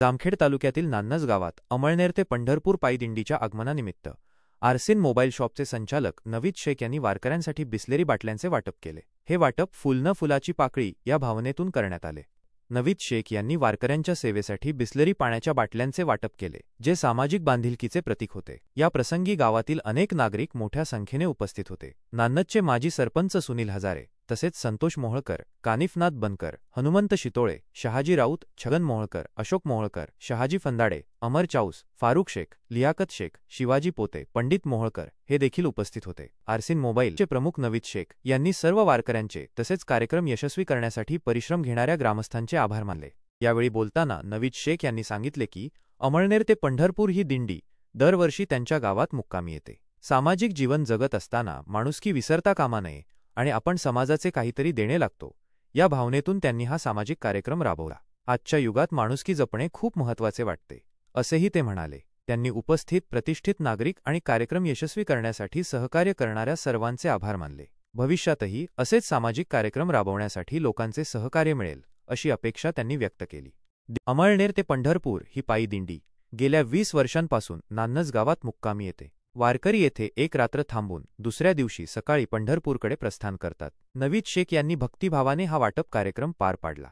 जामखेड तालुक्यातील नान्नज गावात अमळनेर ते पंढरपूर पायी दिंडीच्या आगमनानिमित्त आरसीन मोबाईल शॉपचे संचालक नवीद शेख यांनी वारकऱ्यांसाठी बिस्लेरी बाटल्यांचे वाटप केले। हे वाटप फुल न फुलाची पाकळी या भावनेतून करण्यात आले। नवीद शेख यांनी वारकऱ्यांच्या सेवेसाठी बिस्लेरी पाण्याच्या बाटल्यांचे वाटप केले, जे सामाजिक बांधिलकीचे प्रतीक होते। या प्रसंगी गावातील अनेक नागरिक मोठ्या संख्येने उपस्थित होते। नान्नजचे माजी सरपंच सुनील हजारे, तसेच संतोष मोहळकर, कानिफनाथ बनकर, हनुमंत शितोळे, शहाजी राऊत, छगन मोहळकर, अशोक मोहळकर, शहाजी फंदाडे, अमर चाऊस, फारुख शेख, लियाकत शेख, शिवाजी पोते, पंडित मोहळकर हे देखील उपस्थित होते। आरसीन मोबाईलचे प्रमुख नवीद शेख यांनी सर्व वारकऱ्यांचे तसेच कार्यक्रम यशस्वी करण्यासाठी परिश्रम घेणाऱ्या ग्रामस्थांचे आभार मानले। यावेळी बोलताना नवीद शेख यांनी सांगितले की अमळनेर ते पंढरपूर ही दिंडी दरवर्षी त्यांच्या गावात मुक्कामी येते। सामाजिक जीवन जगत असताना माणुसकी विसरता कामा नये आणि आपण समाजाचे काहीतरी देणे लागतो, या भावनेतून त्यांनी हा सामाजिक कार्यक्रम राबवला। आजच्या युगात माणुसकी जपणे खूप महत्त्वाचे वाटते, असेही ते म्हणाले। त्यांनी उपस्थित प्रतिष्ठित नागरिक आणि कार्यक्रम यशस्वी करण्यासाठी सहकार्य करणाऱ्या सर्वांचे आभार मानले। भविष्यातही असेच सामाजिक कार्यक्रम राबवण्यासाठी लोकांचे सहकार्य मिळेल, अशी अपेक्षा त्यांनी व्यक्त केली। अमळनेर ते पंढरपूर ही पायी दिंडी गेल्या 20 वर्षांपासून नान्नज गावात मुक्कामी येते। वारकरी येथे एक रात्र थांबून दुसऱ्या दिवशी सकाळी पंढरपूरकडे प्रस्थान करतात। नवीद शेख यांनी भक्तिभावाने हा वाटप कार्यक्रम पार पाडला।